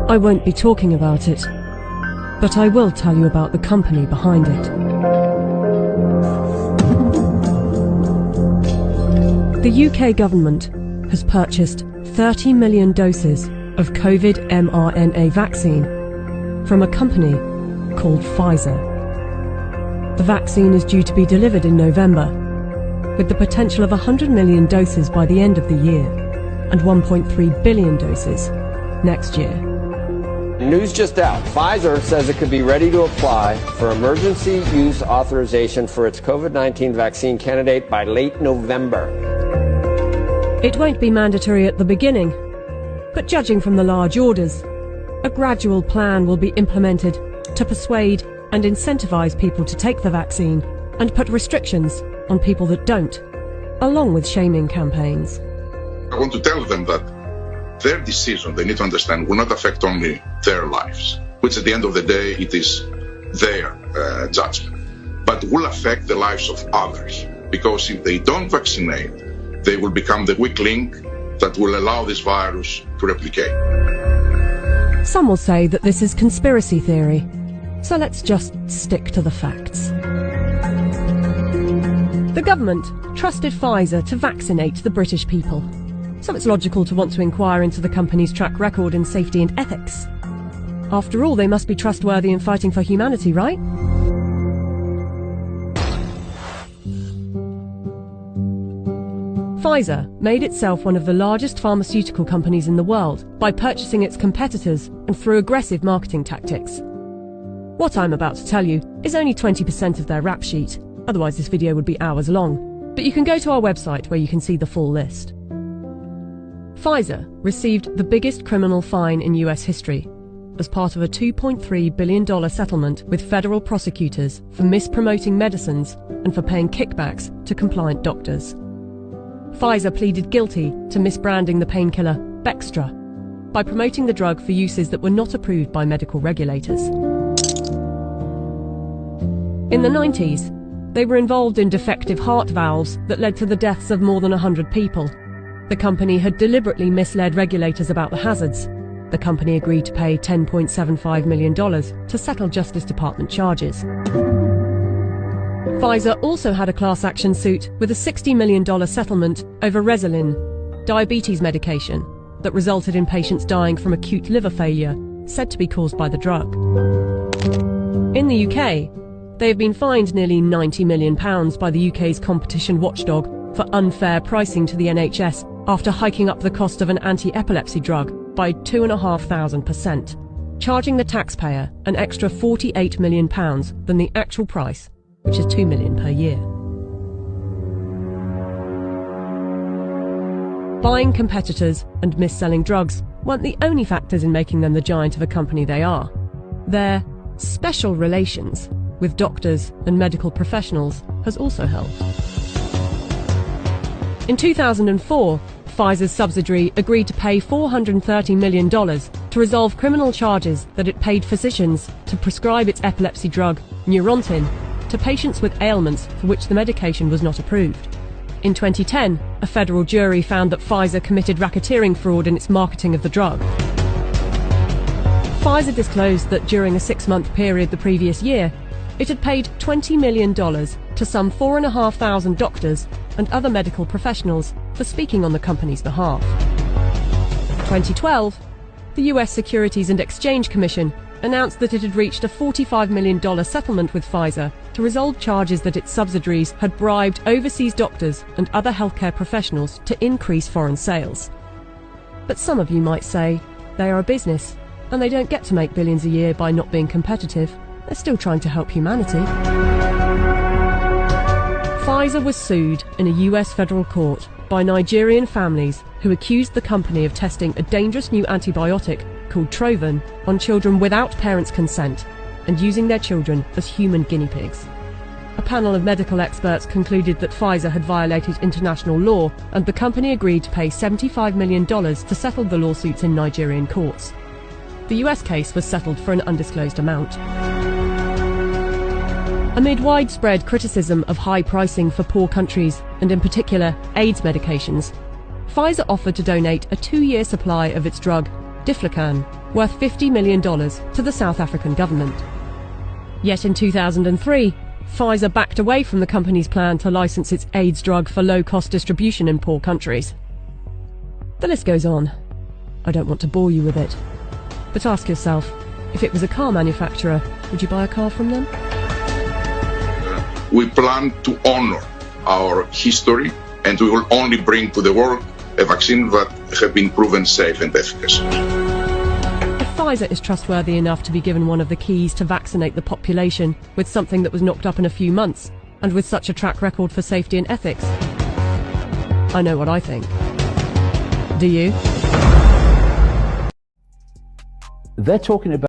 I won't be talking about it, but I will tell you about the company behind it. The UK government has purchased 30 million doses of COVID mRNA vaccine from a company called Pfizer. The vaccine is due to be delivered in November, with the potential of 100 million doses by the end of the year and 1.3 billion doses next year. News just out. Pfizer says it could be ready to apply for emergency use authorization for its COVID-19 vaccine candidate by late November. It won't be mandatory at the beginning, but judging from the large orders, a gradual plan will be implemented to persuade and incentivize people to take the vaccine and put restrictions on people that don't, along with shaming campaigns. I want to tell them that their decision, they need to understand, will not affect only their lives, which at the end of the day, it is their judgment, but will affect the lives of others. Because if they don't vaccinate, they will become the weak link that will allow this virus to replicate. Some will say that this is conspiracy theory, so let's just stick to the facts. The government trusted Pfizer to vaccinate the British people, so it's logical to want to inquire into the company's track record in safety and ethics. After all, they must be trustworthy in fighting for humanity, right? Pfizer made itself one of the largest pharmaceutical companies in the world by purchasing its competitors and through aggressive marketing tactics. What I'm about to tell you is only 20% of their rap sheet, otherwise this video would be hours long, but you can go to our website where you can see the full list. Pfizer received the biggest criminal fine in US history as part of a $2.3 billion settlement with federal prosecutors for mispromoting medicines and for paying kickbacks to compliant doctors. Pfizer pleaded guilty to misbranding the painkiller Bextra by promoting the drug for uses that were not approved by medical regulators. In the 90s, they were involved in defective heart valves that led to the deaths of more than 100 people. The company had deliberately misled regulators about the hazards. The company agreed to pay $10.75 million to settle Justice Department charges. Pfizer also had a class action suit with a $60 million settlement over Resolin, diabetes medication, that resulted in patients dying from acute liver failure, said to be caused by the drug. In the UK, they have been fined nearly £90 million by the UK's competition watchdog for unfair pricing to the NHS after hiking up the cost of an anti-epilepsy drug by 2,500%, charging the taxpayer an extra £48 million than the actual price, which is £2 million per year. Buying competitors and mis-selling drugs weren't the only factors in making them the giant of a company they are. Their special relations with doctors and medical professionals has also helped. In 2004, Pfizer's subsidiary agreed to pay $430 million to resolve criminal charges that it paid physicians to prescribe its epilepsy drug, Neurontin, to patients with ailments for which the medication was not approved. In 2010, a federal jury found that Pfizer committed racketeering fraud in its marketing of the drug. Pfizer disclosed that during a 6-month period the previous year, it had paid $20 million to some 4,500 doctors and other medical professionals for speaking on the company's behalf. In 2012, the US Securities and Exchange Commission announced that it had reached a $45 million settlement with Pfizer to resolve charges that its subsidiaries had bribed overseas doctors and other healthcare professionals to increase foreign sales. But some of you might say they are a business and they don't get to make billions a year by not being competitive. They're still trying to help humanity. Pfizer was sued in a US federal court by Nigerian families who accused the company of testing a dangerous new antibiotic called Trovan on children without parents' consent and using their children as human guinea pigs. A panel of medical experts concluded that Pfizer had violated international law, and the company agreed to pay $75 million to settle the lawsuits in Nigerian courts. The US case was settled for an undisclosed amount. Amid widespread criticism of high pricing for poor countries, and in particular AIDS medications, Pfizer offered to donate a 2-year supply of its drug, Diflucan, worth $50 million to the South African government. Yet in 2003, Pfizer backed away from the company's plan to license its AIDS drug for low-cost distribution in poor countries. The list goes on. I don't want to bore you with it. But ask yourself, if it was a car manufacturer, would you buy a car from them? We plan to honor our history, and we will only bring to the world a vaccine that has been proven safe and efficacious. If Pfizer is trustworthy enough to be given one of the keys to vaccinate the population with something that was knocked up in a few months, and with such a track record for safety and ethics, I know what I think. Do you? They're talking about